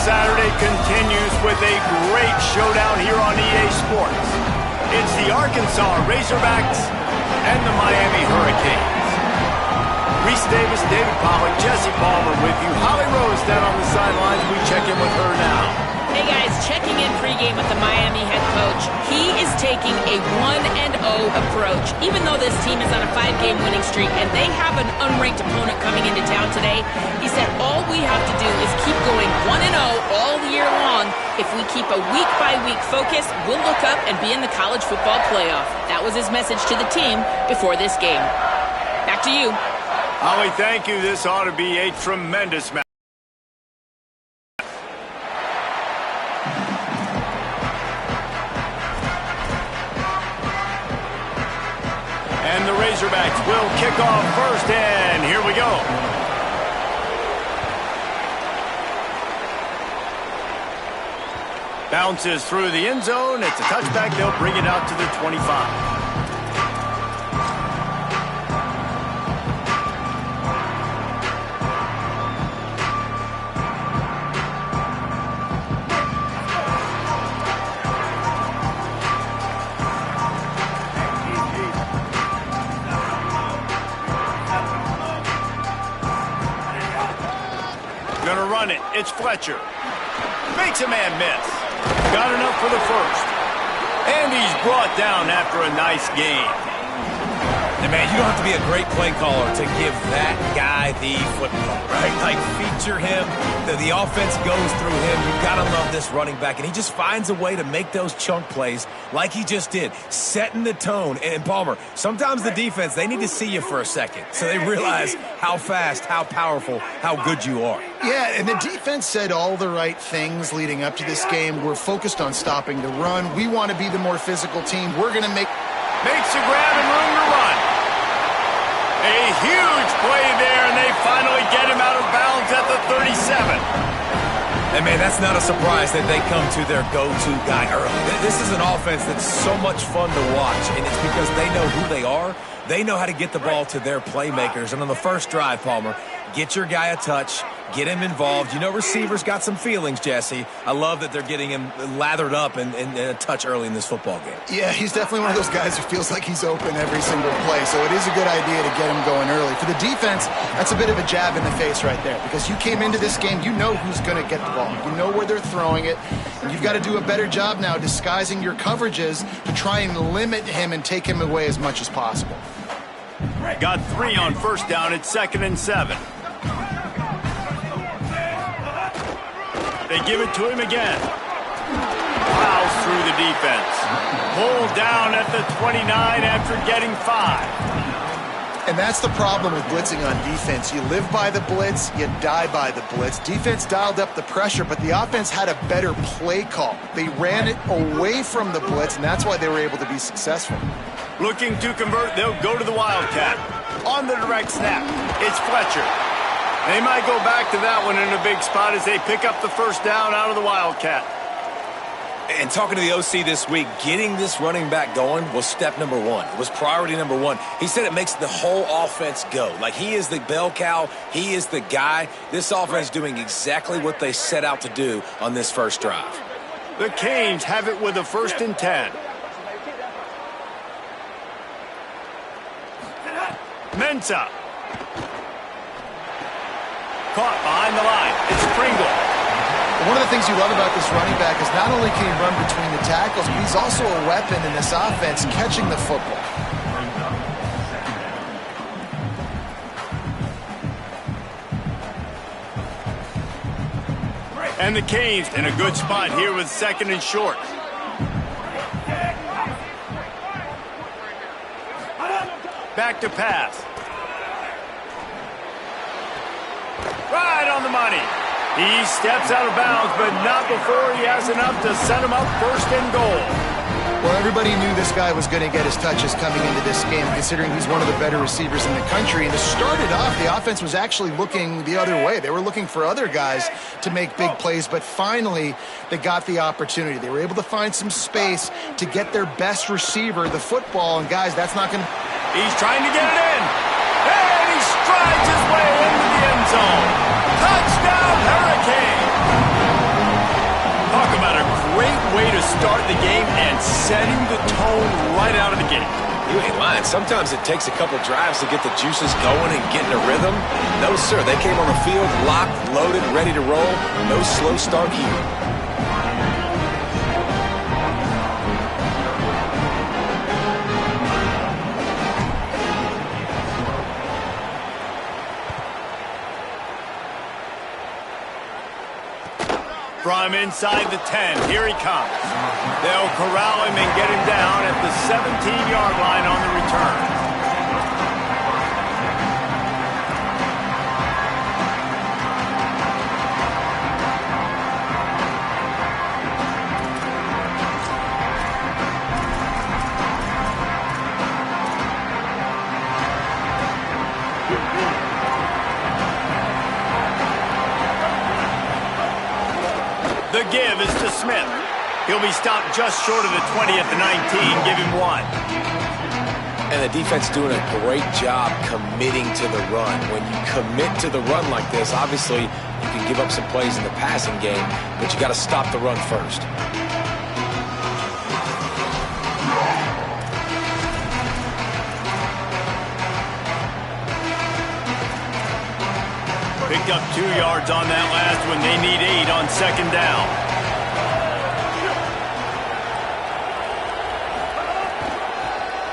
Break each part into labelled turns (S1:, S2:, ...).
S1: Saturday continues with a great showdown here on EA Sports. It's the Arkansas Razorbacks and the Miami Hurricanes. Reese Davis, David Pollack, Jesse Palmer with you. Holly Rose down on the sidelines. We check in with her now.
S2: Hey guys, checking in pregame with the Miami head coach. He is taking a 1-0 approach, even though this team is on a 5-game winning streak and they have an unranked opponent coming into town today. He said all we have to do is keep going 1-0 all year long. If we keep a week-by-week focus, we'll look up and be in the college football playoff. That was his message to the team before this game. Back to you.
S1: Holly, thank you. This ought to be a tremendous match. And the Razorbacks will kick off first, and here we go. Bounces through the end zone. It's a touchback. They'll bring it out to the 25. Gonna run it. It's Fletcher. Makes a man miss. Got enough for the first. And he's brought down after a nice game.
S3: And man, you don't have to be a great play caller to give that guy the football, right? Like, feature him. The offense goes through him. You've got to love this running back. And he just finds a way to make those chunk plays like he just did, setting the tone. And Palmer, sometimes the defense, they need to see you for a second so they realize how fast, how powerful, how good you are.
S4: Yeah, and the defense said all the right things leading up to this game. We're focused on stopping the run. We want to be the more physical team. We're going to make...
S1: Makes a grab and room to run. A huge play there, and they finally get him out of bounds at the 37.
S3: And, man, that's not a surprise that they come to their go-to guy early. This is an offense that's so much fun to watch, and it's because they know who they are. They know how to get the ball to their playmakers. And on the first drive, Palmer, get your guy a touch, get him involved. You know receivers got some feelings, Jesse. I love that they're getting him lathered up and a touch early in this football game.
S4: Yeah, he's definitely one of those guys who feels like he's open every single play, so it is a good idea to get him going early. For the defense, that's a bit of a jab in the face right there, because you came into this game, you know who's going to get the ball. You know where they're throwing it, and you've got to do a better job now disguising your coverages to try and limit him and take him away as much as possible.
S1: Got 3 on first down. It's 2nd and 7. They give it to him again. Plows through the defense. Pulled down at the 29 after getting 5.
S4: And that's the problem with blitzing on defense. You live by the blitz, you die by the blitz. Defense dialed up the pressure, but the offense had a better play call. They ran it away from the blitz, and that's why they were able to be successful.
S1: Looking to convert, they'll go to the Wildcat. On the direct snap, it's Fletcher. They might go back to that one in a big spot as they pick up the first down out of the Wildcat.
S3: And talking to the OC this week, getting this running back going was step number 1. It was priority number 1. He said it makes the whole offense go. Like, he is the bell cow. He is the guy. This offense doing exactly what they set out to do on this first drive.
S1: The Canes have it with a 1st and 10. Mensah. Caught behind the line. It's Pringle.
S4: One of the things you love about this running back is not only can he run between the tackles, but he's also a weapon in this offense catching the football.
S1: And the Canes in a good spot here with 2nd and short. Back to pass. Right on the money. He steps out of bounds, but not before he has enough to set him up 1st and goal.
S4: Well, everybody knew this guy was going to get his touches coming into this game, considering he's one of the better receivers in the country. And to start it off, the offense was actually looking the other way. They were looking for other guys to make big plays, but finally they got the opportunity. They were able to find some space to get their best receiver the football. And, guys, that's not going to...
S1: He's trying to get it in. And he strides his way into the end zone. Touchdown, Hurricane. starting the game and setting the tone right out of the gate.
S3: You ain't lying. Sometimes it takes a couple drives to get the juices going and get in a rhythm. No, sir. They came on the field locked, loaded, ready to roll. No slow start here.
S1: From inside the 10, here he comes. They'll corral him and get him down at the 17-yard line on the return. The give is to Smith. He'll be stopped just short of the 20 at the 19. Give him 1.
S3: And the defense doing a great job committing to the run. When you commit to the run like this, obviously you can give up some plays in the passing game, but you got to stop the run first.
S1: Picked up 2 yards on that last one. They need 8 on second down.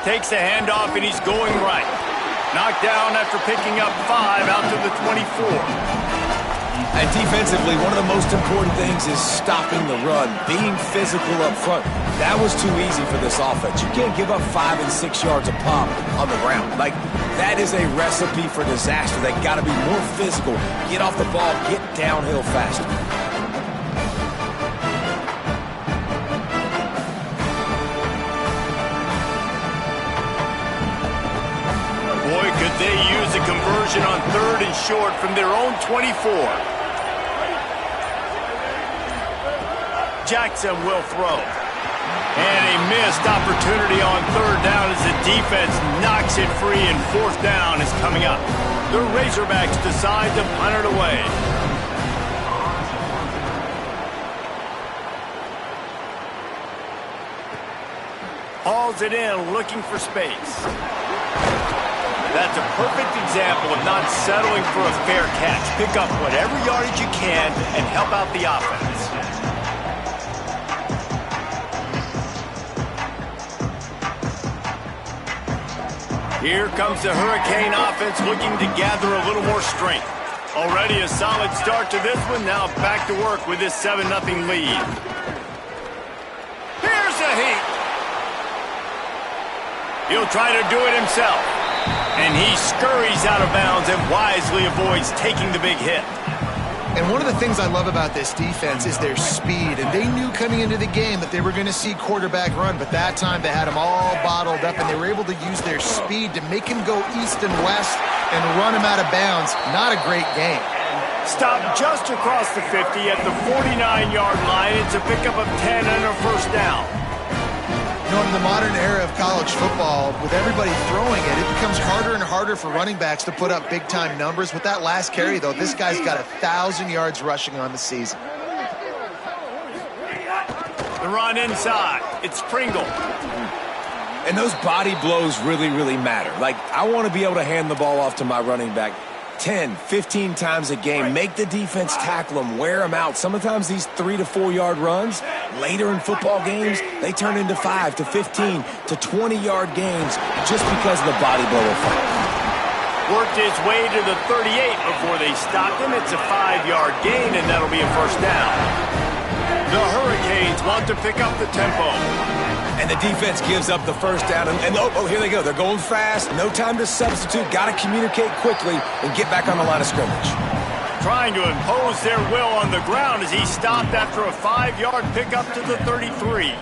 S1: Takes a handoff and he's going right. Knocked down after picking up 5 out to the 24.
S3: And defensively, one of the most important things is stopping the run, being physical up front. That was too easy for this offense. You can't give up 5 and 6 yards a pop on the ground. Like, that is a recipe for disaster. They got to be more physical, get off the ball, get downhill faster.
S1: Boy, could they use a conversion on 3rd and short from their own 24. Jackson will throw. And a missed opportunity on 3rd down as the defense knocks it free, and 4th down is coming up. The Razorbacks decide to punt it away. Hauls it in, looking for space. That's a perfect example of not settling for a fair catch. Pick up whatever yardage you can and help out the offense. Here comes the Hurricane offense looking to gather a little more strength. Already a solid start to this one. Now back to work with this 7-0 lead. Here's a heat. He'll try to do it himself. And he scurries out of bounds and wisely avoids taking the big hit.
S4: And one of the things I love about this defense is their speed. And they knew coming into the game that they were going to see quarterback run, but that time they had him all bottled up, and they were able to use their speed to make him go east and west and run him out of bounds. Not a great game.
S1: Stopped just across the 50 at the 49-yard line. It's a pickup of 10 and a 1st down.
S4: You know, in the modern era of college football, with everybody throwing it, it becomes harder and harder for running backs to put up big-time numbers. With that last carry, though, this guy's got 1,000 yards rushing on the season.
S1: The run inside. It's Pringle.
S3: And those body blows really, really matter. Like, I want to be able to hand the ball off to my running back 10, 15 times a game. Make the defense tackle them, wear them out. Sometimes these 3 to 4 yard runs, later in football games, they turn into 5 to 15 to 20-yard games just because of the body blow effect.
S1: Worked his way to the 38 before they stopped him. It's a 5-yard gain, and that'll be a 1st down. The Hurricanes want to pick up the tempo.
S3: And the defense gives up the 1st down. And oh, here they go. They're going fast. No time to substitute. Got to communicate quickly and get back on the line of scrimmage.
S1: Trying to impose their will on the ground as he stopped after a 5-yard pickup to the 33.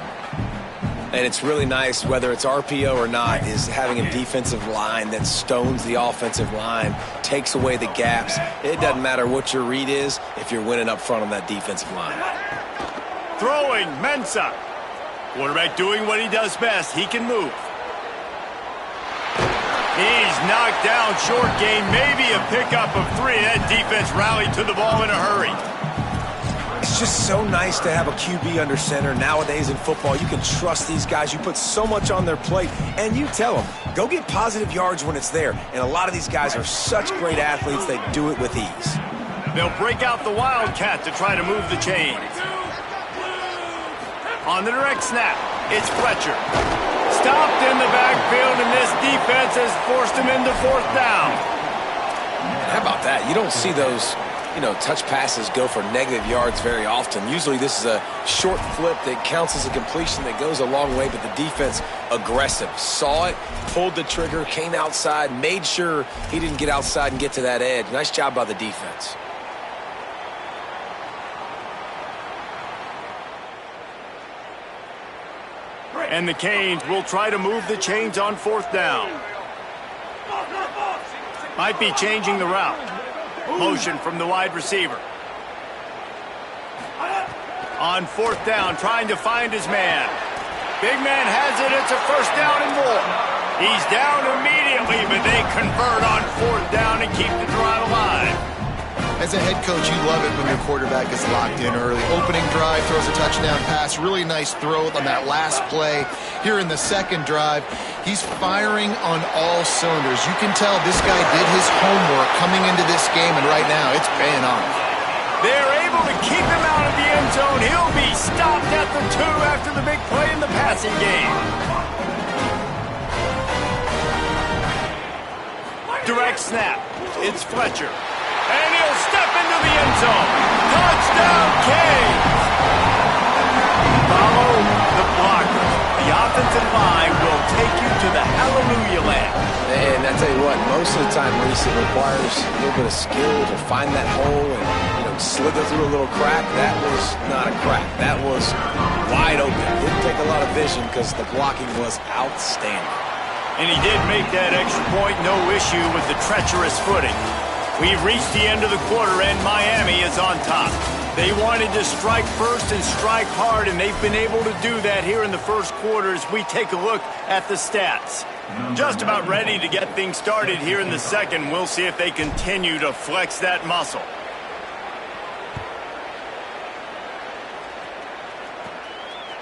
S3: And it's really nice, whether it's RPO or not, is having a defensive line that stones the offensive line, takes away the gaps. It doesn't matter what your read is if you're winning up front on that defensive line.
S1: Throwing, Mensah. Quarterback doing what he does best. He can move. He's knocked down, short gain, maybe a pickup of 3. That defense rallied to the ball in a hurry.
S3: It's just so nice to have a QB under center. Nowadays in football, you can trust these guys. You put so much on their plate, and you tell them, go get positive yards when it's there. And a lot of these guys are such great athletes, they do it with ease.
S1: They'll break out the Wildcat to try to move the chains. On the direct snap, it's Fletcher. Stopped in the backfield, and this defense has forced him into fourth down.
S3: How about that? You don't see those, touch passes go for negative yards very often. Usually this is a short flip that counts as a completion that goes a long way, but the defense aggressive. Saw it, pulled the trigger, came outside, made sure he didn't get outside and get to that edge. Nice job by the defense.
S1: And the Canes will try to move the chains on fourth down. Might be changing the route. Motion from the wide receiver. On fourth down, trying to find his man. Big man has it. It's a first down and more. He's down immediately, but they convert on fourth down and keep the drive alive.
S4: As a head coach, you love it when your quarterback is locked in early. Opening drive, throws a touchdown pass. Really nice throw on that last play. Here in the second drive, he's firing on all cylinders. You can tell this guy did his homework coming into this game, and right now it's paying off.
S1: They're able to keep him out of the end zone. He'll be stopped at the 2 after the big play in the passing game. Direct snap. It's Fletcher. And he'll step into the end zone. Touchdown, Canes! Follow the blocker. The offensive line will take you to the hallelujah land.
S3: And I tell you what, most of the time, Reese, it requires a little bit of skill to find that hole and slither through a little crack. That was not a crack. That was wide open. Didn't take a lot of vision because the blocking was outstanding.
S1: And he did make that extra point, no issue with the treacherous footing. We've reached the end of the quarter, and Miami is on top. They wanted to strike first and strike hard, and they've been able to do that here in the first quarter as we take a look at the stats. Just about ready to get things started here in the second. We'll see if they continue to flex that muscle.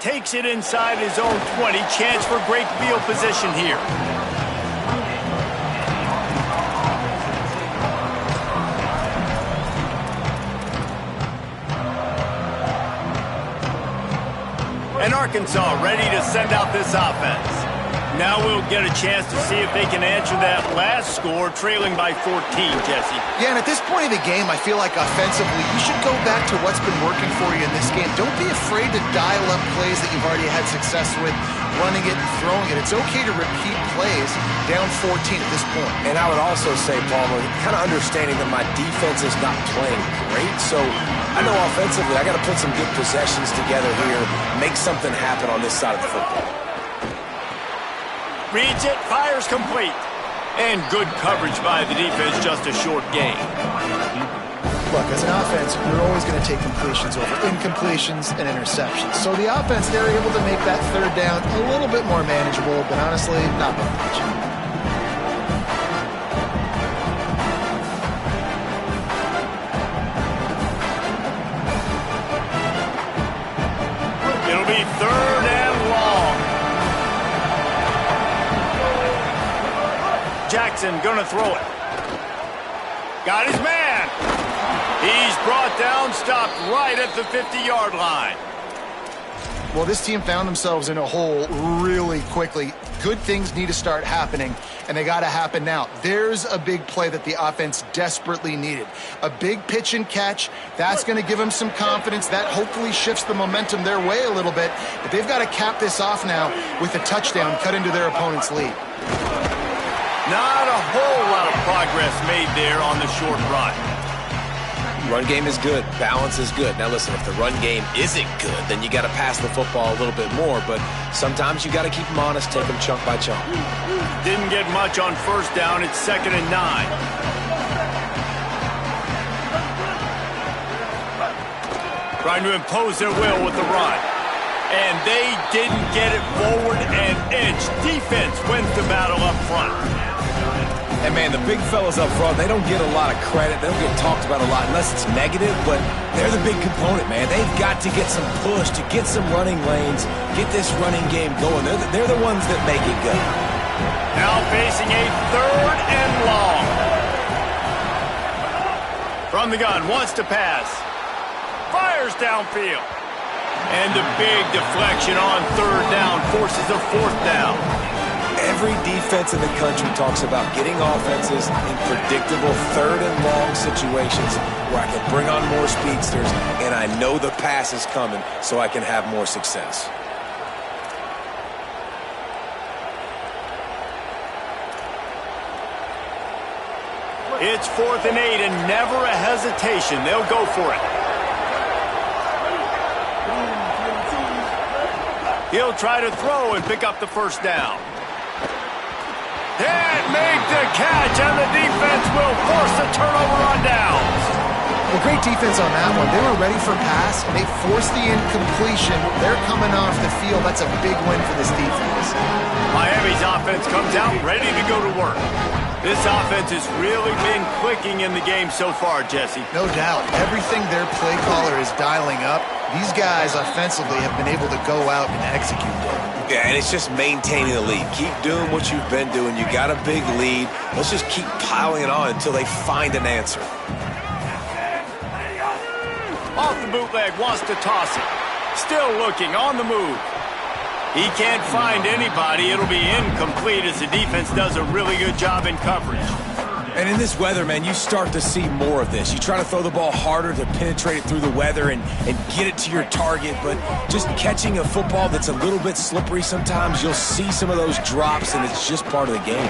S1: Takes it inside his own 20. Chance for great field position here. And Arkansas ready to send out this offense. Now we'll get a chance to see if they can answer that last score, trailing by 14, Jesse.
S4: Yeah, and at this point of the game, I feel like offensively, you should go back to what's been working for you in this game. Don't be afraid to dial up plays that you've already had success with, running it and throwing it. It's okay to repeat plays down 14 at this point.
S3: And I would also say, Palmer, kind of understanding that my defense is not playing great, so I know offensively I got to put some good possessions together here, make something happen on this side of the football.
S1: Reads it, fires complete. And good coverage by the defense, just a short gain.
S4: Look, as an offense, you're always going to take completions over incompletions and interceptions. So the offense, they're able to make that third down a little bit more manageable, but honestly, not by much.
S1: It'll be third and long. Jackson gonna throw it. Got his man. He's brought down, stopped right at the 50-yard line.
S4: Well, this team found themselves in a hole really quickly. Good things need to start happening, and they got to happen now. There's a big play that the offense desperately needed. A big pitch and catch. That's going to give them some confidence. That hopefully shifts the momentum their way a little bit. But they've got to cap this off now with a touchdown cut into their opponent's lead.
S1: Not a whole lot of progress made there on the short run.
S3: Run game is good. Balance is good. Now listen, if the run game isn't good, then you got to pass the football a little bit more. But sometimes you got to keep them honest, take them chunk by chunk.
S1: Didn't get much on first down. It's 2nd and 9. Trying to impose their will with the run. And they didn't get it forward an inch. Defense wins the battle up front.
S3: And, man, the big fellas up front, they don't get a lot of credit. They don't get talked about a lot unless it's negative, but they're the big component, man. They've got to get some push, to get some running lanes, get this running game going. They're the ones that make it go.
S1: Now facing a 3rd and long. From the gun, wants to pass. Fires downfield. And a big deflection on 3rd down forces a 4th down.
S3: Every defense in the country talks about getting offenses in predictable 3rd and long situations where I can bring on more speedsters and I know the pass is coming so I can have more success.
S1: It's 4th and 8 and never a hesitation. They'll go for it. He'll try to throw and pick up the 1st down. Can't make the catch, and the defense will force a turnover on downs.
S4: Well, great defense on that one. They were ready for pass, and they forced the incompletion. They're coming off the field. That's a big win for this defense.
S1: Miami's offense comes out ready to go to work. This offense has really been clicking in the game so far, Jesse.
S4: No doubt. Everything their play caller is dialing up, these guys offensively have been able to go out and execute it.
S3: Yeah, and it's just maintaining the lead. Keep doing what you've been doing. You got a big lead. Let's just keep piling it on until they find an answer.
S1: Off the bootleg, wants to toss it. Still looking, on the move. He can't find anybody. It'll be incomplete as the defense does a really good job in coverage.
S3: And in this weather, man, you start to see more of this. You try to throw the ball harder to penetrate it through the weather and get it to your target, but just catching a football that's a little bit slippery sometimes, you'll see some of those drops, and it's just part of the game.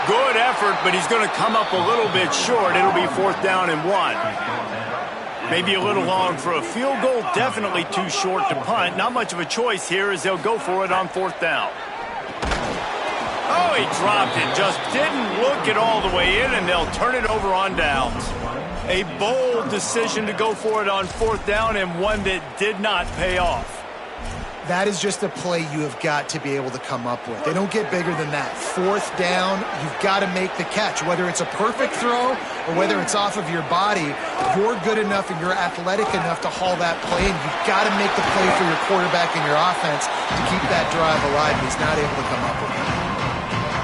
S1: Good effort, but he's going to come up a little bit short. It'll be 4th down and 1. Maybe a little long for a field goal, definitely too short to punt. Not much of a choice here as they'll go for it on 4th down. Oh, he dropped it. Just didn't look it all the way in, and they'll turn it over on downs. A bold decision to go for it on 4th down, and one that did not pay off.
S4: That is just a play you have got to be able to come up with. They don't get bigger than that. 4th down, you've got to make the catch. Whether it's a perfect throw or whether it's off of your body, you're good enough and you're athletic enough to haul that play, and you've got to make the play for your quarterback and your offense to keep that drive alive. He's not able to come up with it.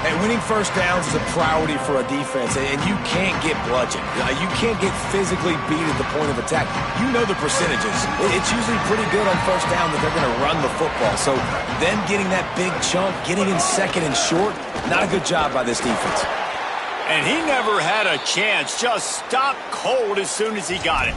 S3: And winning 1st downs is a priority for a defense, and you can't get bludgeoned. You can't get physically beat at the point of attack. You know the percentages. It's usually pretty good on 1st down that they're going to run the football. So then getting that big chunk, getting in 2nd and short, not a good job by this defense.
S1: And he never had a chance. Just stopped cold as soon as he got it.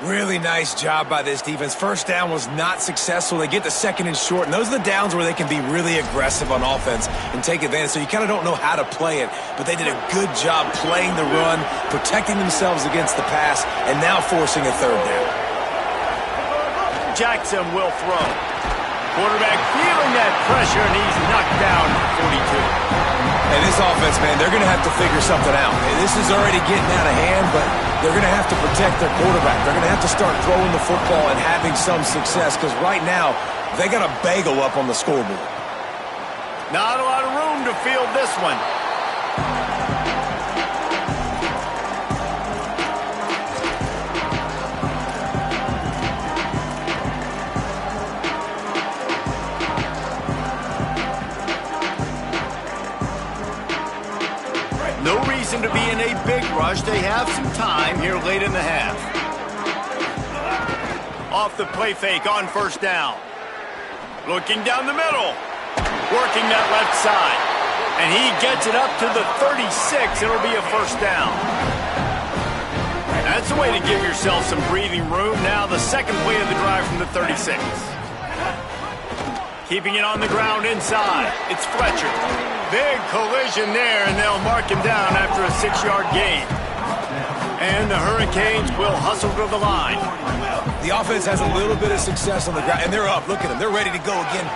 S3: Really nice job by this defense. 1st down was not successful. They get the 2nd and short, and those are the downs where they can be really aggressive on offense and take advantage. So you kind of don't know how to play it, but they did a good job playing the run, protecting themselves against the pass, and now forcing a 3rd down.
S1: Jackson will throw. Quarterback feeling that pressure, and he's knocked down for 42.
S3: And this offense, man, they're going to have to figure something out. This is already getting out of hand, but they're going to have to protect their quarterback. They're going to have to start throwing the football and having some success, because right now, they got a bagel up on the scoreboard.
S1: Not a lot of room to field this one. No reason to be in a big rush. They have some time here late in the half. Off the play fake on 1st down. Looking down the middle. Working that left side. And he gets it up to the 36. It'll be a 1st down. That's a way to give yourself some breathing room. Now the 2nd play of the drive from the 36. Keeping it on the ground inside. It's Fletcher. Big collision there, and they'll mark him down after a 6-yard gain. And the Hurricanes will hustle to the line.
S3: The offense has a little bit of success on the ground, and they're up. Look at them. They're ready to go again.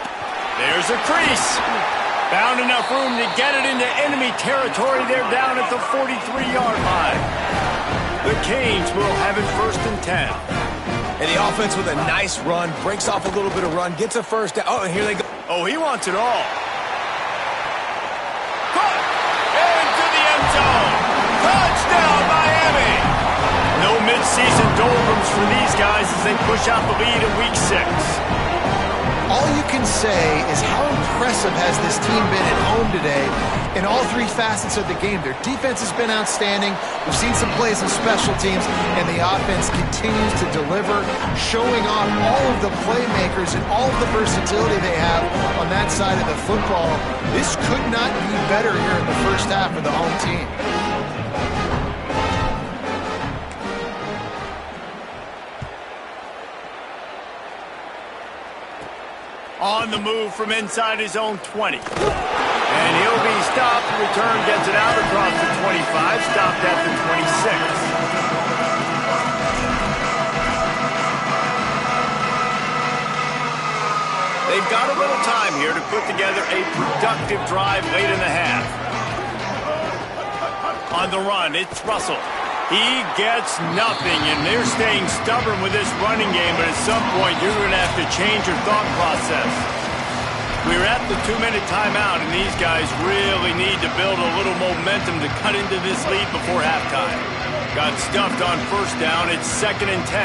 S1: There's a crease. Found enough room to get it into enemy territory. They're down at the 43-yard line. The Canes will have it 1st and 10.
S3: And the offense with a nice run, breaks off a little bit of run, gets a 1st down. Oh, and here they go.
S1: Oh, he wants it all. Caught season doldrums for these guys as they push out the lead in Week 6.
S4: All you can say is how impressive has this team been at home today in all three facets of the game. Their defense has been outstanding. We've seen some plays in special teams, and the offense continues to deliver, showing off all of the playmakers and all of the versatility they have on that side of the football. This could not be better here in the first half for the home team.
S1: On the move from inside his own 20. And he'll be stopped. Return gets it out across the 25. Stopped at the 26. They've got a little time here to put together a productive drive late in the half. On the run, it's Russell. He gets nothing, and they're staying stubborn with this running game, but at some point you're going to have to change your thought process. We're at the 2-minute timeout, and these guys really need to build a little momentum to cut into this lead before halftime. Got stuffed on first down. It's 2nd and 10.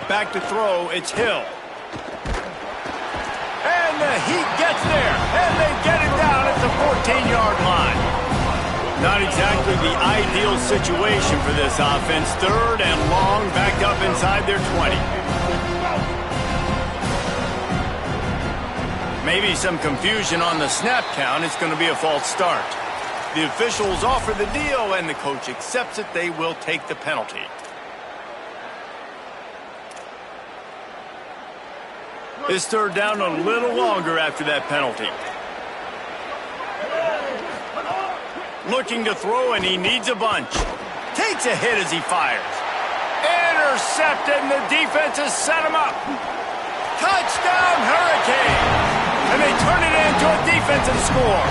S1: Back to throw. It's Hill. And the Heat gets there, and they get it down at the 14-yard line. Not exactly the ideal situation for this offense. 3rd and long, backed up inside their 20. Maybe some confusion on the snap count. It's going to be a false start. The officials offer the deal, and the coach accepts it. They will take the penalty. This 3rd down a little longer after that penalty. Looking to throw, and he needs a bunch. Takes a hit as he fires. Intercepted, and the defense has set him up. Touchdown, Hurricanes! And they turn it into a defensive score.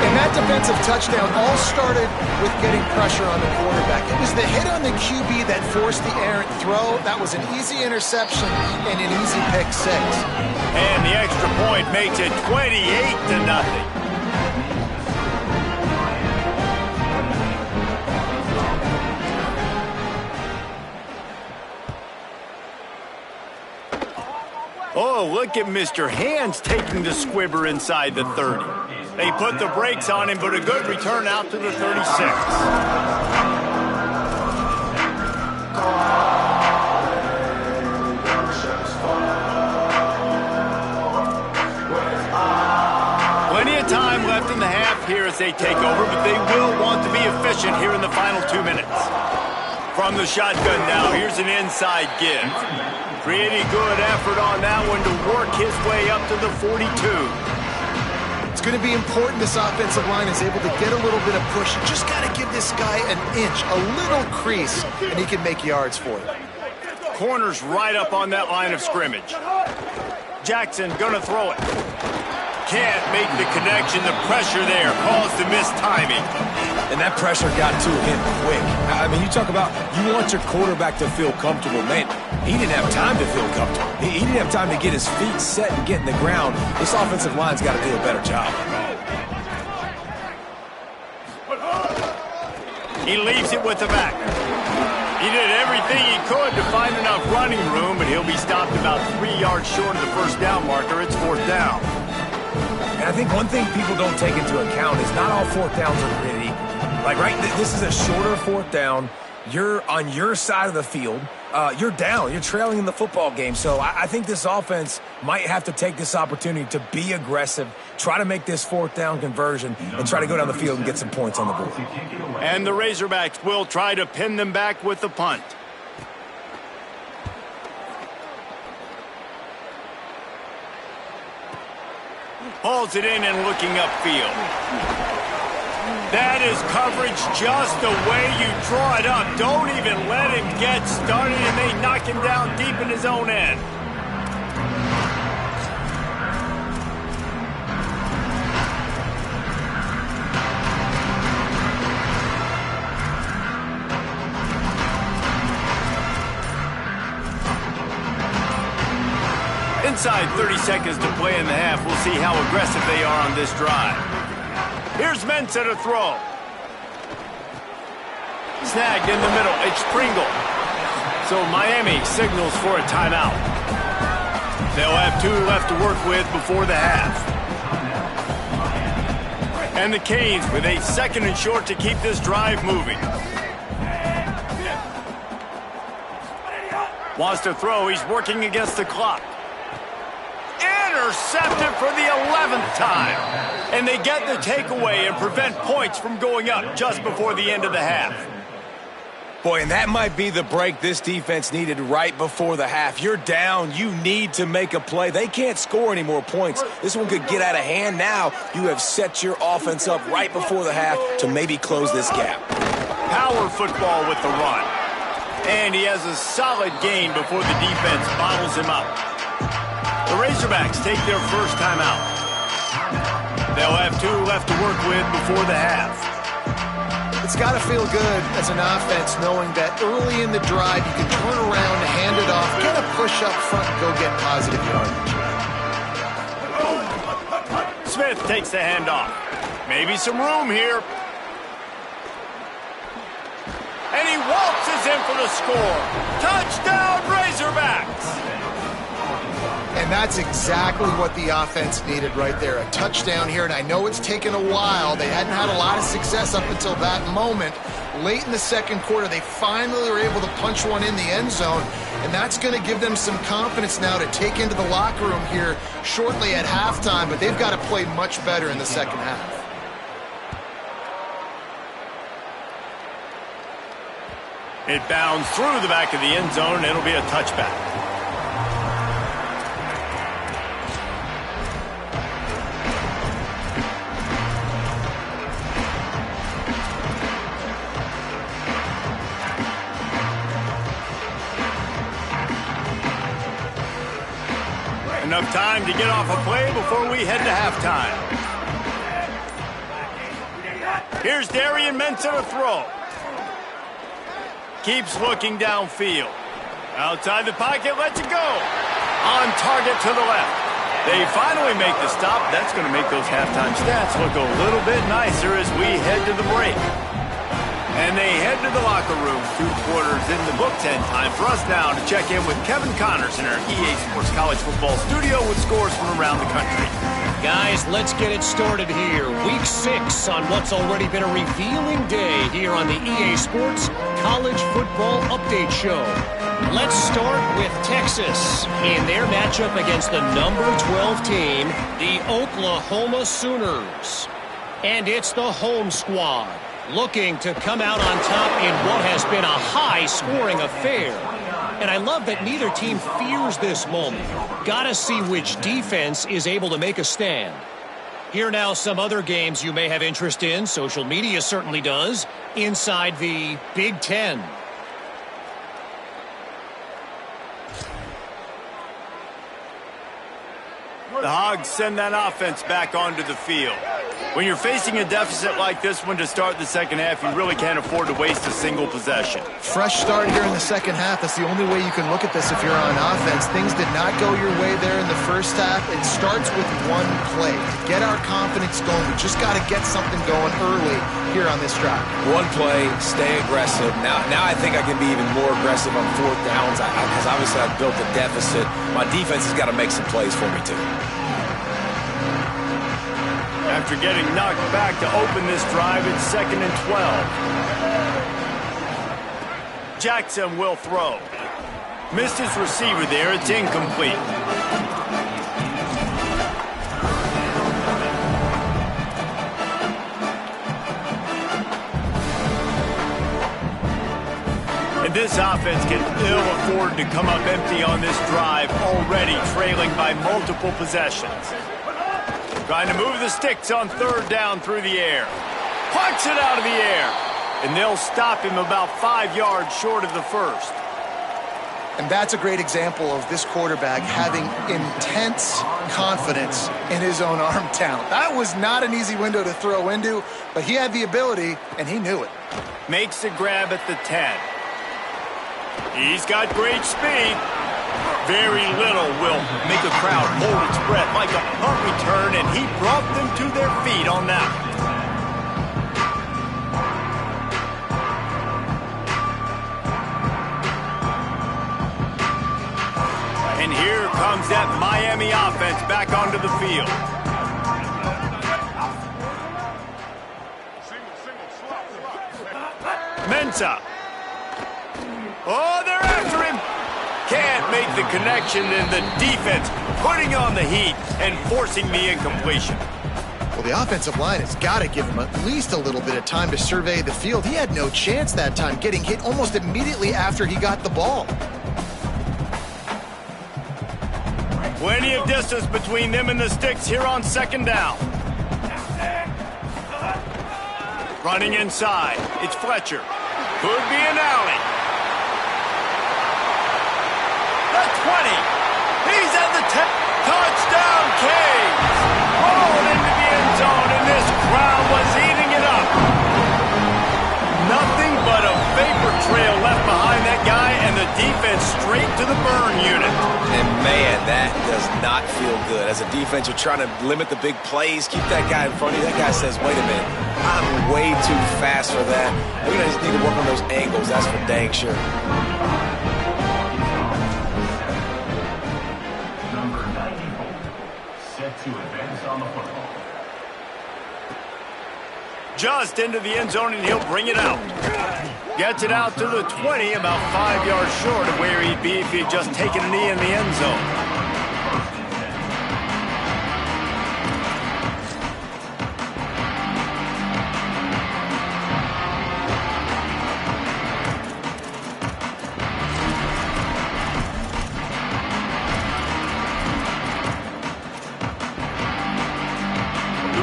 S4: And that defensive touchdown all started with getting pressure on the quarterback. It was the hit on the QB that forced the errant throw. That was an easy interception and an easy pick 6.
S1: And the extra point makes it 28-0. Oh, look at Mr. Hands taking the squibber inside the 30. They put the brakes on him, but a good return out to the 36. Plenty of time left in the half here as they take over, but they will want to be efficient here in the final 2 minutes. From the shotgun now, here's an inside give. Pretty good effort on that one to work his way up to the 42.
S4: It's going to be important this offensive line is able to get a little bit of push. You just got to give this guy an inch, a little crease, and he can make yards for you.
S1: Corner's right up on that line of scrimmage. Jackson gonna throw it. Can't make the connection. The pressure there caused the missed timing.
S3: And that pressure got to him quick. I mean, you talk about you want your quarterback to feel comfortable. Man, he didn't have time to feel comfortable. He didn't have time to get his feet set and get in the ground. This offensive line's got to do a better job.
S1: He leaves it with the back. He did everything he could to find enough running room, but he'll be stopped about 3 yards short of the first down marker. It's 4th down.
S3: And I think one thing people don't take into account is not all 4th downs are gritty. Like, right, this is a shorter 4th down. You're on your side of the field. You're down. You're trailing in the football game. So I think this offense might have to take this opportunity to be aggressive, try to make this 4th down conversion, and try to go down the field and get some points on the board.
S1: And the Razorbacks will try to pin them back with the punt. Hauls it in and looking upfield. That is coverage just the way you draw it up. Don't even let him get started, and they knock him down deep in his own end. Inside 30 seconds to play in the half. We'll see how aggressive they are on this drive. Here's Mensah to throw. Snagged in the middle. It's Pringle. So Miami signals for a timeout. They'll have 2 left to work with before the half. And the Canes with a 2nd and short to keep this drive moving. Wants to throw. He's working against the clock. Intercepted for the 11th time. And they get the takeaway and prevent points from going up just before the end of the half.
S3: Boy, and that might be the break this defense needed right before the half. You're down. You need to make a play. They can't score any more points. This one could get out of hand now. You have set your offense up right before the half to maybe close this gap.
S1: Power football with the run. And he has a solid gain before the defense bottles him up. The Razorbacks take their first timeout. They'll have 2 left to work with before the half.
S4: It's got to feel good as an offense knowing that early in the drive you can turn around, hand it off, get a push up front, and go get positive yardage.
S1: Smith takes the handoff. Maybe some room here. And he waltzes in for the score. Touchdown, Razorbacks!
S4: And that's exactly what the offense needed right there. A touchdown here, and I know it's taken a while. They hadn't had a lot of success up until that moment. Late in the second quarter, they finally were able to punch one in the end zone, and that's going to give them some confidence now to take into the locker room here shortly at halftime, but they've got to play much better in the second half.
S1: It bounds through the back of the end zone, and it'll be a touchback. Enough time to get off a play before we head to halftime. Here's Darian Mensah to throw. Keeps looking downfield. Outside the pocket, lets it go. On target to the left. They finally make the stop. That's going to make those halftime stats look a little bit nicer as we head to the break. And they head to the locker room. 2 quarters in the books, and time for us now to check in with Kevin Connors in our EA Sports College Football studio with scores from around the country.
S5: Guys, let's get it started here. Week 6 on what's already been a revealing day here on the EA Sports College Football Update Show. Let's start with Texas in their matchup against the number 12 team, the Oklahoma Sooners. And it's the home squad looking to come out on top in what has been a high-scoring affair. And I love that neither team fears this moment. Gotta see which defense is able to make a stand. Here now some other games you may have interest in. Social media certainly does. Inside the Big Ten.
S1: The Hogs send that offense back onto the field. When you're facing a deficit like this one to start the second half, you really can't afford to waste a single possession.
S4: Fresh start here in the second half. That's the only way you can look at this if you're on offense. Things did not go your way there in the first half. It starts with one play. To get our confidence going, we just got to get something going early here on this drive.
S3: One play, stay aggressive. Now I think I can be even more aggressive on 4th downs because obviously I've built a deficit. My defense has got to make some plays for me too.
S1: After getting knocked back to open this drive, it's 2nd and 12. Jackson will throw. Missed his receiver there. It's incomplete. And this offense can ill afford to come up empty on this drive, already trailing by multiple possessions. Trying to move the sticks on 3rd down through the air. Punch it out of the air. And they'll stop him about 5 yards short of the first.
S4: And that's a great example of this quarterback having intense confidence in his own arm talent. That was not an easy window to throw into, but he had the ability, and he knew it.
S1: Makes the grab at the 10. He's got great speed. Very little will make a crowd hold its breath like a punt return, and he brought them to their feet on that. Miami offense back onto the field. Mensah. Oh, they're after him. Can't make the connection, and the defense putting on the heat and forcing the incompletion.
S4: Well, the offensive line has got to give him at least a little bit of time to survey the field. He had no chance that time, getting hit almost immediately after he got the ball.
S1: Plenty of distance between them and the sticks here on second down. Running inside, it's Fletcher. Could be an alley. The 20. He's at the 10. Touchdown, Canes. Rolling into the end zone, and this crowd was eating it up. Nothing but a vapor trail left behind that guy, and the defense straight to the burn unit.
S3: And man, that does not feel good. As a defense, you're trying to limit the big plays, keep that guy in front of you. That guy says, wait a minute, I'm way too fast for that. We're going to just need to work on those angles, that's for dang sure.
S6: Number 94, set to advance on the football.
S1: Just into the end zone, and he'll bring it out. Gets it out to the 20, about 5 yards short of where he'd be if he'd just taken a knee in the end zone.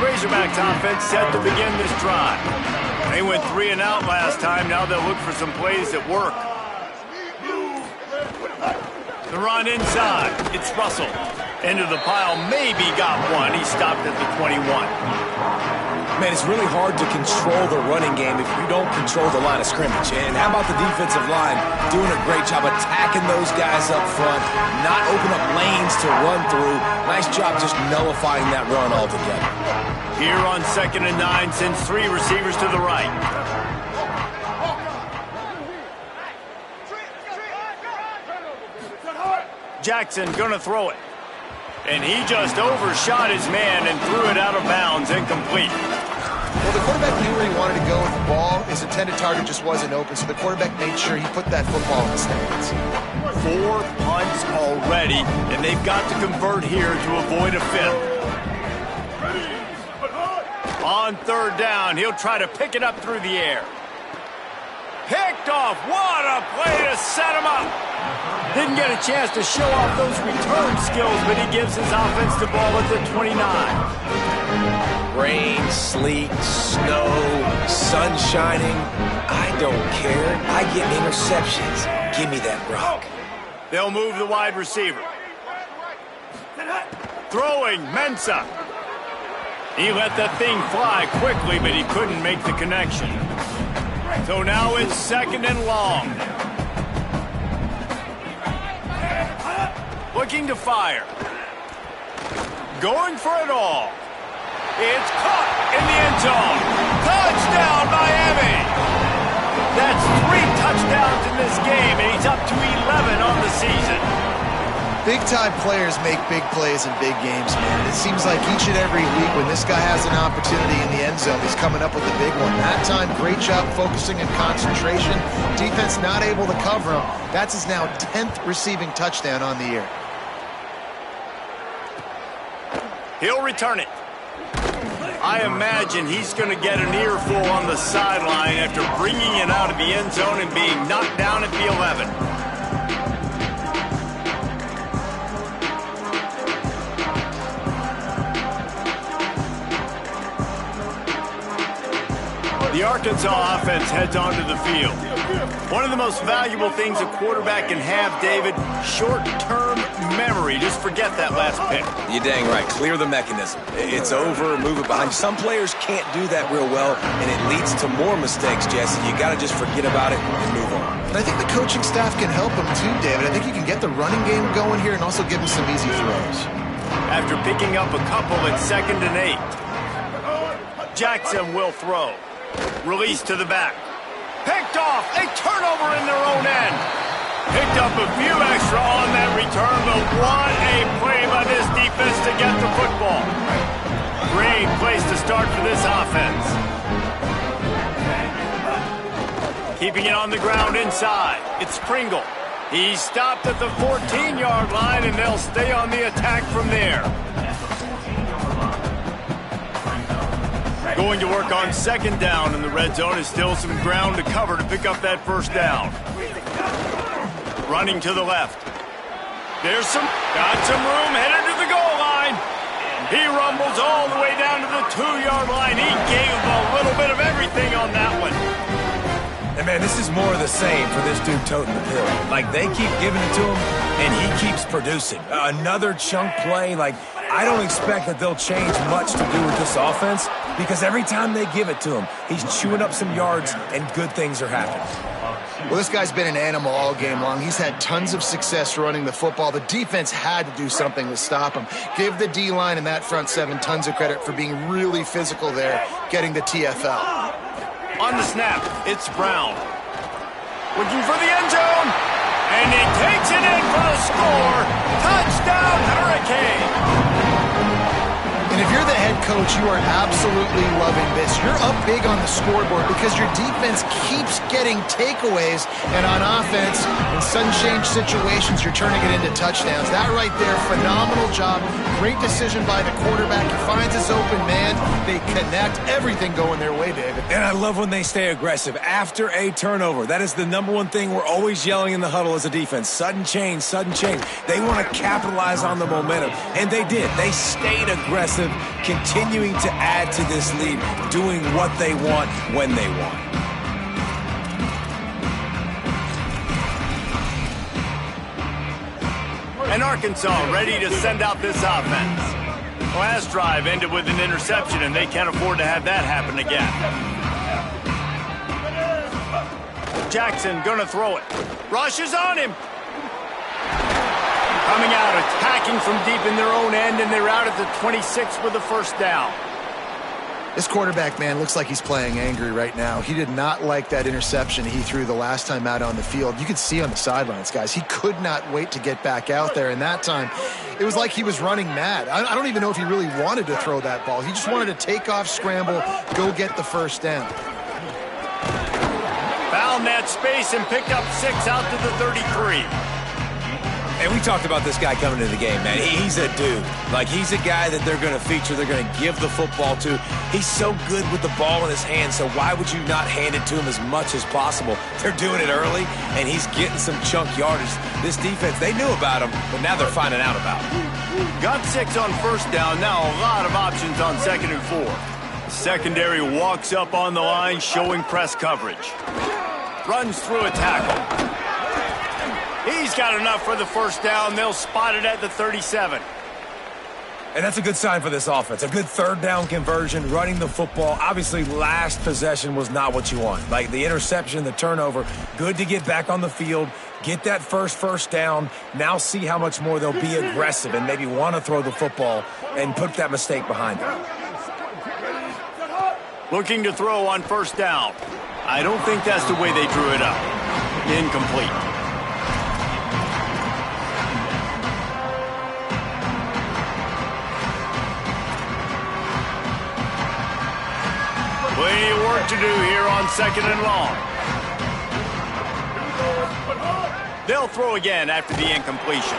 S1: Razorbacks offense set to begin this drive. They went 3 and out last time. Now they'll look for some plays that work. The run inside. It's Russell. Into the pile. Maybe got one. He stopped at the 21.
S3: Man, it's really hard to control the running game if you don't control the line of scrimmage. And how about the defensive line doing a great job attacking those guys up front, not open up lanes to run through. Nice job just nullifying that run altogether.
S1: Here on 2nd and 9, sends 3 receivers to the right. Jackson gonna throw it. And he just overshot his man and threw it out of bounds, incomplete.
S4: Well, the quarterback knew where he wanted to go with the ball. His intended target just wasn't open, so the quarterback made sure he put that football in the stands.
S1: 4 punts already, and they've got to convert here to avoid a 5th. On 3rd down, he'll try to pick it up through the air. Picked off. What a play to set him up. Didn't get a chance to show off those return skills, but he gives his offense the ball at the 29.
S3: Rain, sleet, snow, sun shining. I don't care. I get interceptions. Give me that rock.
S1: They'll move the wide receiver. Throwing, Mensah. He let that thing fly quickly, but he couldn't make the connection. So now it's 2nd and long. Looking to fire. Going for it all. It's caught in the end zone. Touchdown, Miami! That's 3 touchdowns in this game, and he's up to 11 on the season.
S4: Big-time players make big plays in big games, man. It seems like each and every week when this guy has an opportunity in the end zone, he's coming up with a big one. That time, great job focusing and concentration. Defense not able to cover him. That's his now 10th receiving touchdown on the year.
S1: He'll return it. I imagine he's going to get an earful on the sideline after bringing it out of the end zone and being knocked down at the 11. The Arkansas offense heads onto the field. One of the most valuable things a quarterback can have, David, short-term memory. Just forget that last pick.
S3: You're dang right. Clear the mechanism. It's over, move it behind you. Some players can't do that real well, and it leads to more mistakes, Jesse. You got to just forget about it and move on.
S4: And I think the coaching staff can help him too, David. I think you can get the running game going here and also give him some easy throws.
S1: After picking up a couple at 2nd and 8, Jackson will throw. Release to the back. Picked off. A turnover in their own end. Picked up a few extra on that return, but what a play by this defense to get the football. Great place to start for this offense. Keeping it on the ground inside. It's Pringle. He stopped at the 14-yard line, and they'll stay on the attack from there. Going to work on second down in the red zone. Is still some ground to cover to pick up that first down. Running to the left. Got some room, headed to the goal line. He rumbles all the way down to the 2-yard line. He gave a little bit of everything on that one.
S3: And, man, this is more of the same for this dude toting the pill. Like, they keep giving it to him, and he keeps producing. Another chunk play. Like, I don't expect that they'll change much to do with this offense because every time they give it to him, he's chewing up some yards, and good things are happening.
S4: Well, this guy's been an animal all game long. He's had tons of success running the football. The defense had to do something to stop him. Give the D-line and that front seven tons of credit for being really physical there, getting the TFL.
S1: On the snap, it's Brown. Looking for the end zone. And he takes it in for the score. Touchdown, Hurricane.
S4: And if you're the head coach, you are absolutely loving this. You're up big on the scoreboard because your defense keeps getting takeaways, and on offense, in sudden change situations, you're turning it into touchdowns. That right there, phenomenal job. Great decision by the quarterback. He finds his open man. They connect. Everything going their way, David.
S3: And I love when they stay aggressive after a turnover. That is the number one thing we're always yelling in the huddle as a defense. Sudden change, sudden change. They want to capitalize on the momentum, and they did. They stayed aggressive, continuing to add to this lead, doing what they want when they want.
S1: And Arkansas ready to send out this offense. Last drive ended with an interception, and they can't afford to have that happen again. Jackson gonna throw it. Rush is on him. Coming out, attacking from deep in their own end, and they're out at the 26 with the first down.
S4: This quarterback, man, looks like he's playing angry right now. He did not like that interception he threw the last time out on the field. You could see on the sidelines, guys, he could not wait to get back out there. And that time, it was like he was running mad. I don't even know if he really wanted to throw that ball. He just wanted to take off, scramble, go get the first down.
S1: Found that space and picked up 6 out to the 33.
S3: And we talked about this guy coming into the game, man. He's a dude. Like, he's a guy that they're going to feature, they're going to give the football to. He's so good with the ball in his hand, so why would you not hand it to him as much as possible? They're doing it early, and he's getting some chunk yardage. This defense, they knew about him, but now they're finding out about him.
S1: Got 6 on first down, now a lot of options on 2nd and 4. Secondary walks up on the line, showing press coverage. Runs through a tackle. He's got enough for the first down. They'll spot it at the 37.
S3: And that's a good sign for this offense. A good third down conversion, running the football. Obviously, last possession was not what you want. Like the interception, the turnover, good to get back on the field, get that first down. Now see how much more they'll be aggressive and maybe want to throw the football and put that mistake behind them.
S1: Looking to throw on first down. I don't think that's the way they drew it up. Incomplete. Plenty of work to do here on 2nd and long. They'll throw again after the incompletion.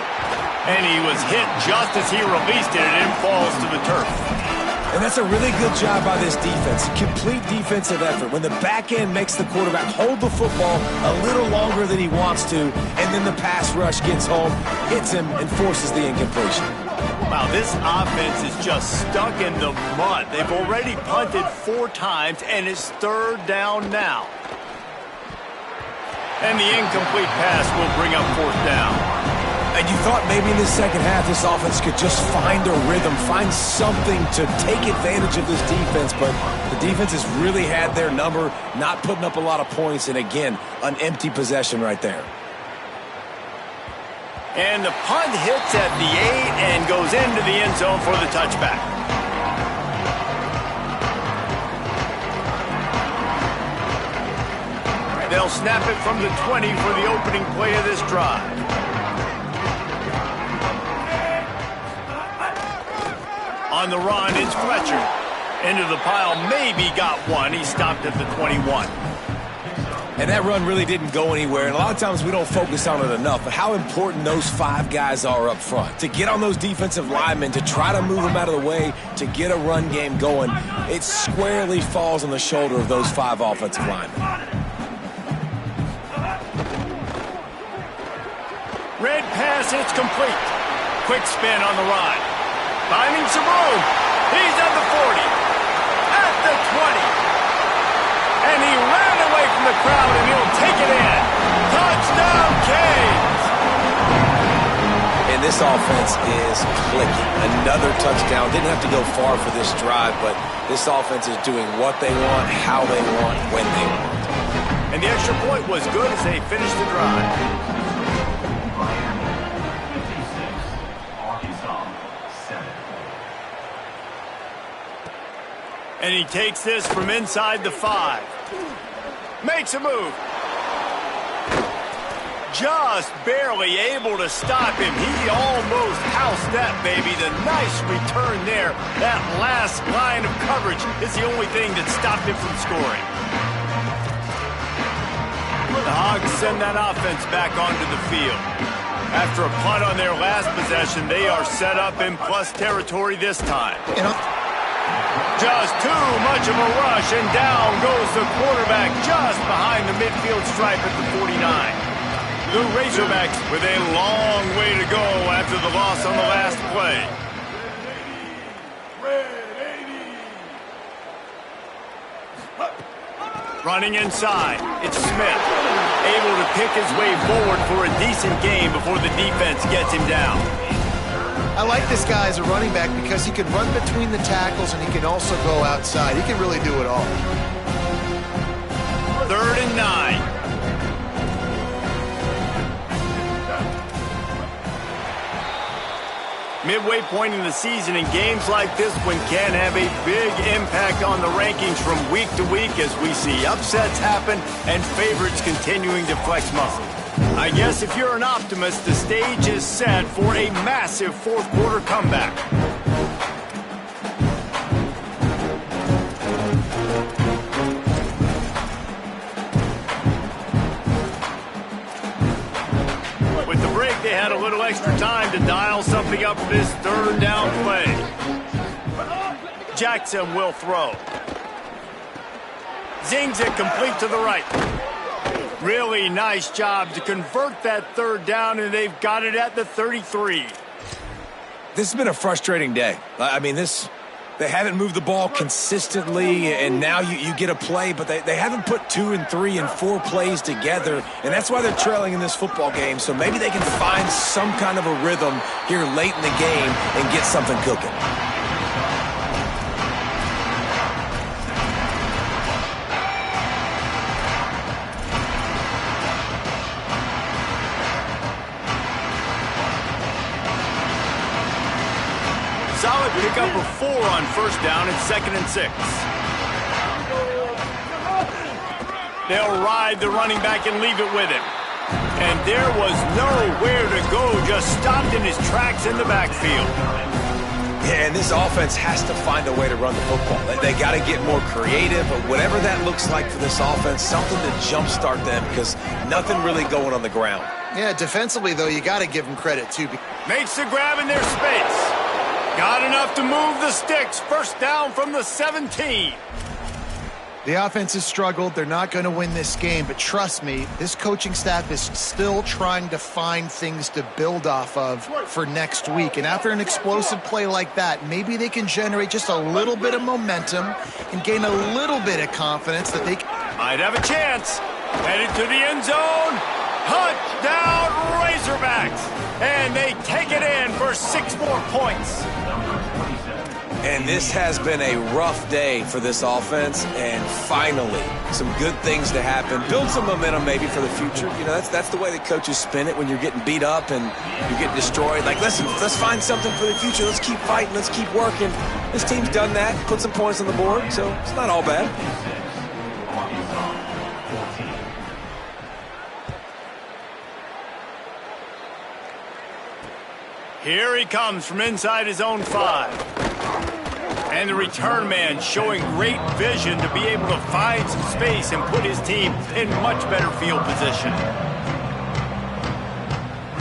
S1: And he was hit just as he released it, and it falls to the turf.
S3: And that's a really good job by this defense. Complete defensive effort. When the back end makes the quarterback hold the football a little longer than he wants to, and then the pass rush gets home, hits him, and forces the incompletion.
S1: Wow, this offense is just stuck in the mud. They've already punted 4 times, and it's 3rd down now. And the incomplete pass will bring up 4th down.
S3: And you thought maybe in the second half this offense could just find a rhythm, find something to take advantage of this defense, but the defense has really had their number, not putting up a lot of points, and again, an empty possession right there.
S1: And the punt hits at the 8 and goes into the end zone for the touchback. They'll They'll snap it from the 20 for the opening play of this drive. On the run, it's Fletcher. Into the pile, maybe got one. He stopped at the 21.
S3: And that run really didn't go anywhere. And a lot of times we don't focus on it enough. But how important those 5 guys are up front. To get on those defensive linemen, to try to move them out of the way, to get a run game going, it squarely falls on the shoulder of those 5 offensive linemen.
S1: Red pass, it's complete. Quick spin on the run. Finding some room. He's at the 40. At the 20. And he ran away from the crowd, and he'll take it in. Touchdown, Canes!
S3: And this offense is clicking. Another touchdown. Didn't have to go far for this drive, but this offense is doing what they want, how they want, when they want.
S1: And the extra point was good as they finished the drive. And he takes this from inside the 5. Makes a move. Just barely able to stop him. He almost housed that, baby. The nice return there. That last line of coverage is the only thing that stopped him from scoring. The Hogs send that offense back onto the field. After a punt on their last possession, they are set up in plus territory this time. Just too much of a rush, and down goes the quarterback just behind the midfield stripe at the 49. The Razorbacks with a long way to go after the loss on the last play. Running inside, it's Smith. Able to pick his way forward for a decent game before the defense gets him down.
S4: I like this guy as a running back because he can run between the tackles and he can also go outside. He can really do it all.
S1: 3rd and 9. Midway point in the season, and games like this one can have a big impact on the rankings from week to week as we see upsets happen and favorites continuing to flex muscle. I guess if you're an optimist, the stage is set for a massive 4th quarter comeback. With the break, they had a little extra time to dial something up for this 3rd down play. Jackson will throw. Zings it complete to the right. Really nice job to convert that 3rd down, and they've got it at the 33.
S3: This has been a frustrating day. I mean, they haven't moved the ball consistently, and now you get a play, but they haven't put 2 and 3 and 4 plays together, and that's why they're trailing in this football game. So maybe they can find some kind of a rhythm here late in the game and get something cooking.
S1: Solid pickup of 4 on 1st down and 2nd and 6. They'll ride the running back and leave it with him. And there was nowhere to go, just stopped in his tracks in the backfield.
S3: Yeah, and this offense has to find a way to run the football. They got to get more creative, but whatever that looks like for this offense, something to jumpstart them because nothing really going on the ground.
S4: Yeah, defensively, though, you got to give them credit, too.
S1: Makes the grab in their space. Got enough to move the sticks. 1st down from the 17.
S4: The offense has struggled. They're not going to win this game, but trust me, this coaching staff is still trying to find things to build off of for next week. And after an explosive play like that, maybe they can generate just a little bit of momentum and gain a little bit of confidence that they
S1: might have a chance. Headed to the end zone. Touchdown, Razorbacks. And they take it in for 6 more points.
S3: And this has been a rough day for this offense, and finally, some good things to happen. Build some momentum maybe for the future. You know, that's the way the coaches spin it when you're getting beat up and you're getting destroyed. Like, listen, let's find something for the future. Let's keep fighting. Let's keep working. This team's done that, put some points on the board, so it's not all bad.
S1: Here he comes from inside his own 5. And the return man showing great vision to be able to find some space and put his team in much better field position.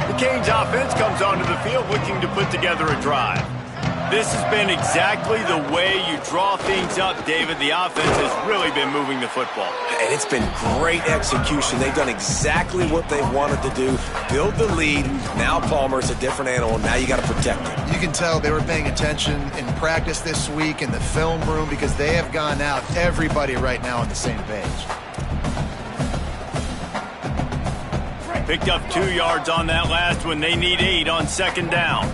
S1: The Canes offense comes onto the field looking to put together a drive. This has been exactly the way you draw things up, David. The offense has really been moving the football.
S3: And it's been great execution. They've done exactly what they wanted to do. Build the lead. Now Palmer's a different animal. Now you got to protect him.
S4: You can tell they were paying attention in practice this week in the film room because they have gone out, everybody right now on the same page.
S1: Picked up 2 yards on that last one. They need 8 on second down.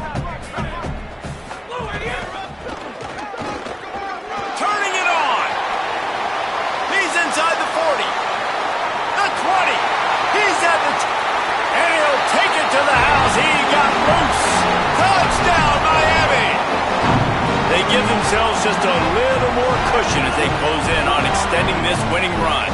S1: Turning it on. He's inside the 40. The 20. He's at the... and he'll take it to the house. He got loose. Touchdown, Miami. They give themselves just a little more cushion as they close in on extending this winning run.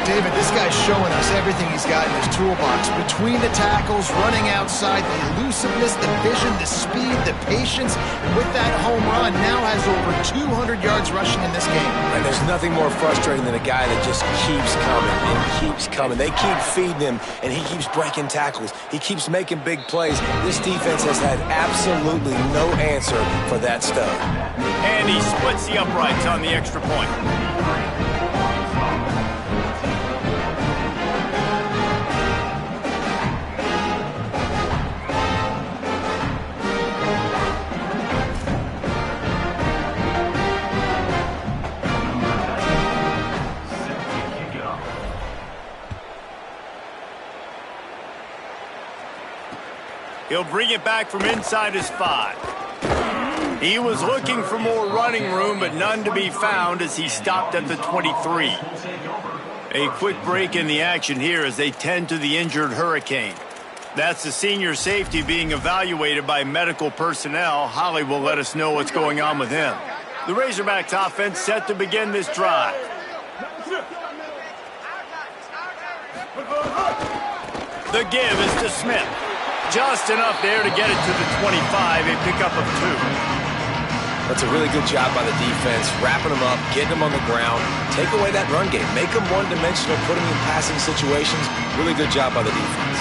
S4: David, this guy's showing us everything he's got in his toolbox. Between the tackles, running outside, the elusiveness, the vision, the speed, the patience. And with that home run, now has over 200 yards rushing in this game.
S3: And there's nothing more frustrating than a guy that just keeps coming and keeps coming. They keep feeding him, and he keeps breaking tackles. He keeps making big plays. This defense has had absolutely no answer for that stud.
S1: And he splits the uprights on the extra point. He'll bring it back from inside his 5. He was looking for more running room, but none to be found as he stopped at the 23. A quick break in the action here as they tend to the injured Hurricane. That's the senior safety being evaluated by medical personnel. Holly will let us know what's going on with him. The Razorbacks offense set to begin this drive. The give is to Smith. Just enough there to get it to the 25, a pickup of 2.
S3: That's a really good job by the defense, wrapping them up, getting them on the ground, take away that run game, make them one-dimensional, put them in passing situations. Really good job by the defense.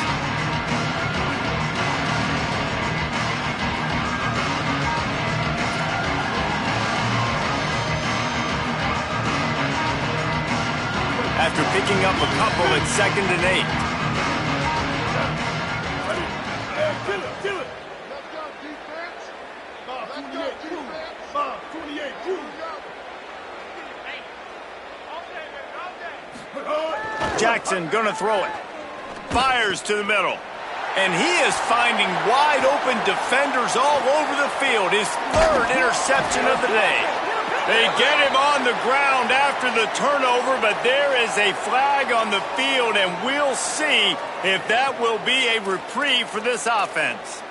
S1: After picking up a couple at 2nd and 8. Jackson gonna throw it. Fires to the middle. And he is finding wide open defenders all over the field. His 3rd interception of the day. They get him on the ground after the turnover, but there is a flag on the field, and we'll see if that will be a reprieve for this offense.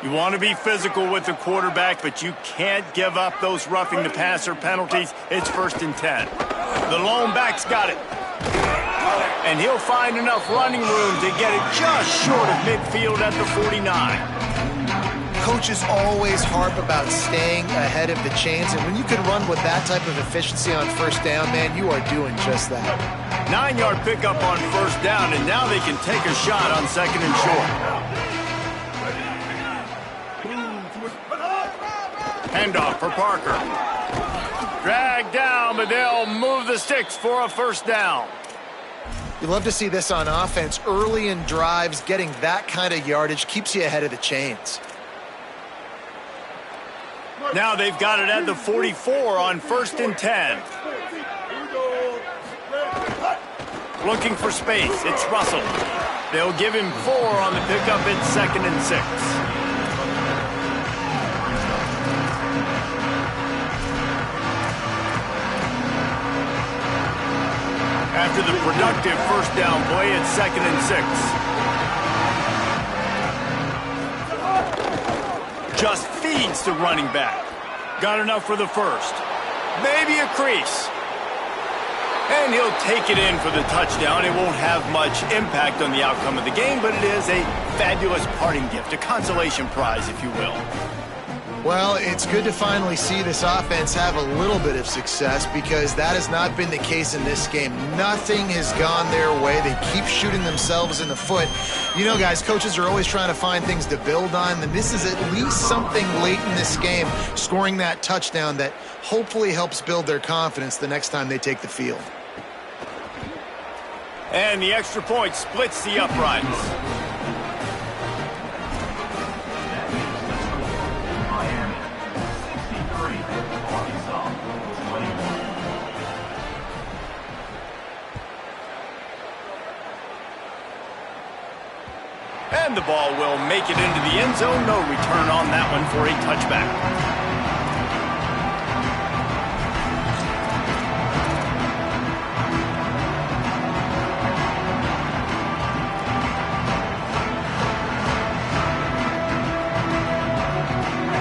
S1: You want to be physical with the quarterback, but you can't give up those roughing the passer penalties. It's 1st and 10. The lone back's got it. And he'll find enough running room to get it just short of midfield at the 49.
S4: Coaches always harp about staying ahead of the chains, and when you can run with that type of efficiency on 1st down, man, you are doing just that.
S1: 9-yard pickup on 1st down, and now they can take a shot on 2nd and short. Handoff for Parker. Dragged down, but they'll move the sticks for a 1st down.
S4: You love to see this on offense. Early in drives, getting that kind of yardage keeps you ahead of the chains.
S1: Now they've got it at the 44 on 1st and 10. Looking for space. It's Russell. They'll give him 4 on the pickup at 2nd and 6. After the productive 1st down play at 2nd and 6. Just feeds the running back. Got enough for the 1st. Maybe a crease. And he'll take it in for the touchdown. It won't have much impact on the outcome of the game, but it is a fabulous parting gift, a consolation prize, if you will.
S4: Well, it's good to finally see this offense have a little bit of success because that has not been the case in this game. Nothing has gone their way. They keep shooting themselves in the foot. You know, guys, coaches are always trying to find things to build on, and this is at least something late in this game, scoring that touchdown that hopefully helps build their confidence the next time they take the field.
S1: And the extra point splits the uprights. And the ball will make it into the end zone. No return on that one for a touchback.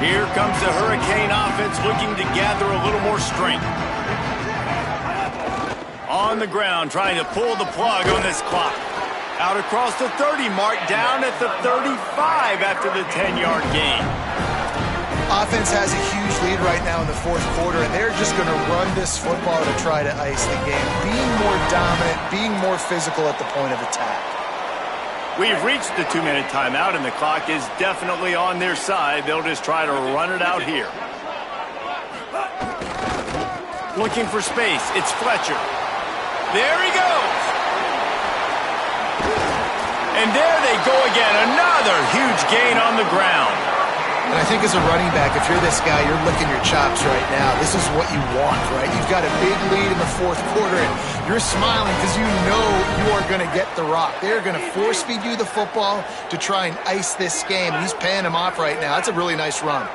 S1: Here comes the Hurricane offense looking to gather a little more strength. On the ground, trying to pull the plug on this clock. Out across the 30 mark, down at the 35 after the 10-yard gain.
S4: Offense has a huge lead right now in the fourth quarter, and they're just going to run this football to try to ice the game. Being more dominant, being more physical at the point of attack.
S1: We've reached the 2-minute timeout, and the clock is definitely on their side. They'll just try to run it out here. Looking for space. It's Fletcher. There he goes. And there they go again. Another huge gain on the ground.
S4: And I think as a running back, if you're this guy, you're licking your chops right now. This is what you want, right? You've got a big lead in the fourth quarter, and you're smiling because you know you are going to get the rock. They're going to force feed you the football to try and ice this game. And he's paying him off right now. That's a really nice run.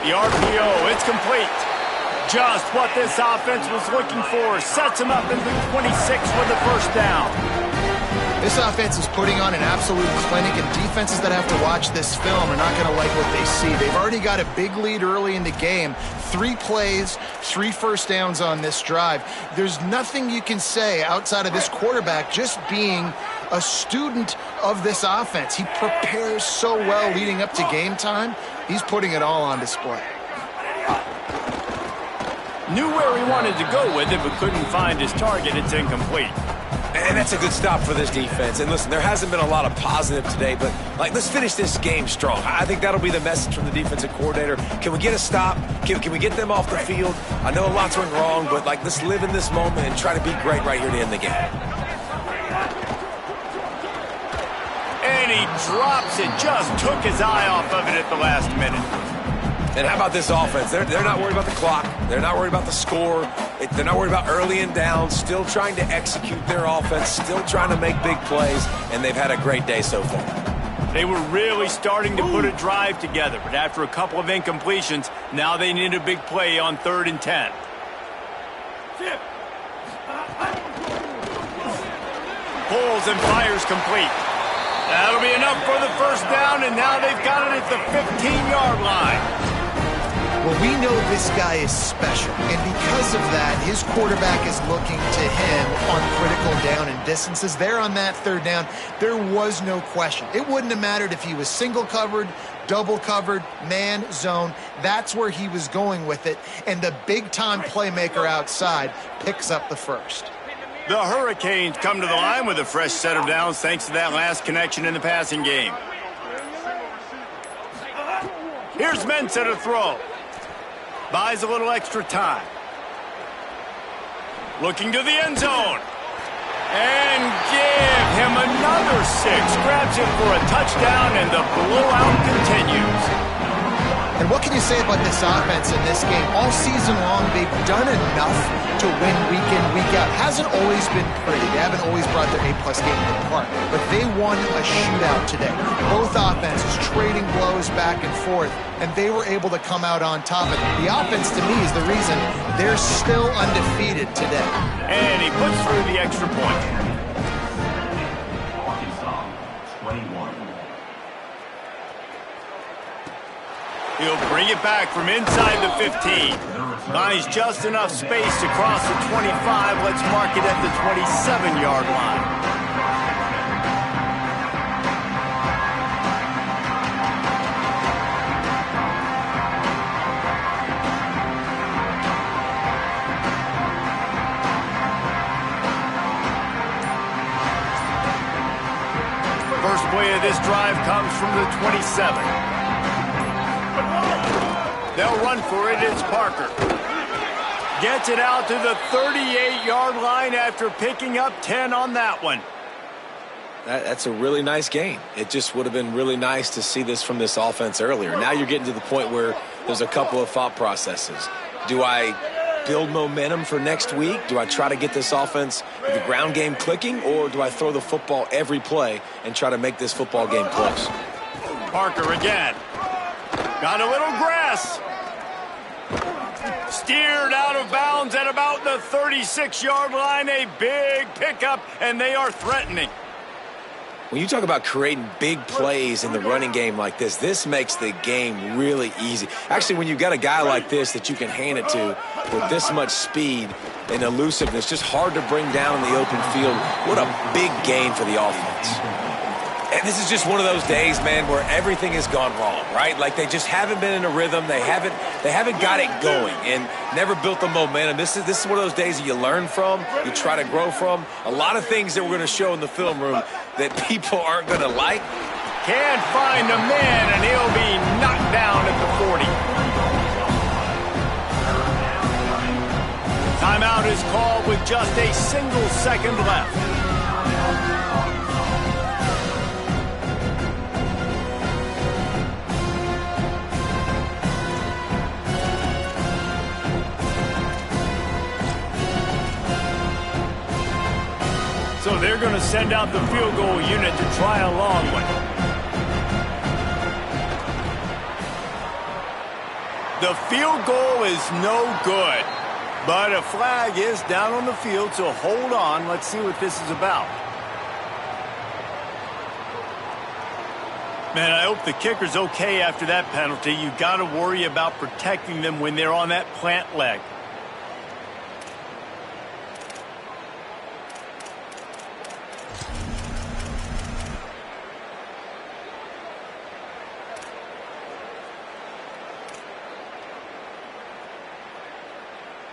S1: The RPO, it's complete. Just what this offense was looking for. Sets him up in the 26 with the first down.
S4: This offense is putting on an absolute clinic, and defenses that have to watch this film are not going to like what they see. They've already got a big lead early in the game. 3 plays, 3 first downs on this drive. There's nothing you can say outside of this quarterback just being a student of this offense. He prepares so well leading up to game time. He's putting it all on display.
S1: Knew where he wanted to go with it, but couldn't find his target. It's incomplete.
S3: And that's a good stop for this defense. And listen, there hasn't been a lot of positive today, but let's finish this game strong. I think that'll be the message from the defensive coordinator. Can we get a stop? Can we get them off the field? I know a lot's went wrong, but let's live in this moment and try to be great right here to end the game.
S1: And he drops it. Just took his eye off of it at the last minute.
S3: And how about this offense? They're not worried about the clock. They're not worried about the score. They're not worried about early and down. Still trying to execute their offense. Still trying to make big plays. And they've had a great day so far.
S1: They were really starting to put a drive together. But after a couple of incompletions, now they need a big play on 3rd and 10. Pulls and fires complete. That'll be enough for the first down, and now they've got it at the 15-yard line.
S4: Well, we know this guy is special, and because of that, his quarterback is looking to him on critical down and distances. There on that 3rd down, there was no question. It wouldn't have mattered if he was single covered, double covered, man, zone. That's where he was going with it, and the big-time playmaker outside picks up the first.
S1: The Hurricanes come to the line with a fresh set of downs thanks to that last connection in the passing game. Here's Mensah to throw. Buys a little extra time. Looking to the end zone. And give him another 6. Grabs it for a touchdown, and the blowout continues.
S4: And what can you say about this offense in this game? All season long, they've done enough to win week in, week out. Hasn't always been pretty. They haven't always brought their A-plus game to the park. But they won a shootout today. Both offenses trading blows back and forth, and they were able to come out on top of it. The offense, to me, is the reason they're still undefeated today.
S1: And he puts through the extra point. He'll bring it back from inside the 15. Finds just enough space to cross the 25. Let's mark it at the 27-yard line. First play of this drive comes from the 27. They'll run for it. It's Parker. Gets it out to the 38-yard line after picking up 10 on that one.
S3: That's a really nice gain. It just would have been really nice to see this from this offense earlier. Now you're getting to the point where there's a couple of thought processes. Do I build momentum for next week? Do I try to get this offense, the ground game clicking, or do I throw the football every play and try to make this football game close?
S1: Parker again. Got a little grass. Steered out of bounds at about the 36-yard line. A big pickup, and they are threatening.
S3: When you talk about creating big plays in the running game like this makes the game really easy. Actually, when you've got a guy like this that you can hand it to with this much speed and elusiveness, just hard to bring down in the open field, what a big gain for the offense. And this is just one of those days, man, where everything has gone wrong, right? Like they just haven't been in a rhythm. They haven't got it going and never built the momentum. This is one of those days that you learn from, you try to grow from. A lot of things that we're going to show in the film room that people aren't going to like.
S1: Can't find a man, and he'll be knocked down at the 40. Timeout is called with just a single second left. So they're going to send out the field goal unit to try a long one. The field goal is no good, but a flag is down on the field, so hold on. Let's see what this is about. Man, I hope the kicker's okay after that penalty. You've got to worry about protecting them when they're on that plant leg.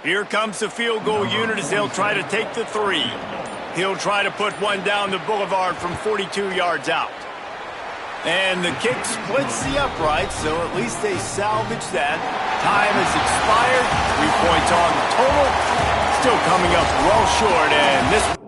S1: Here comes the field goal unit as they'll try to take the 3. He'll try to put one down the boulevard from 42 yards out. And the kick splits the uprights, so at least they salvage that. Time has expired. 3 points on the total. Still coming up well short, and this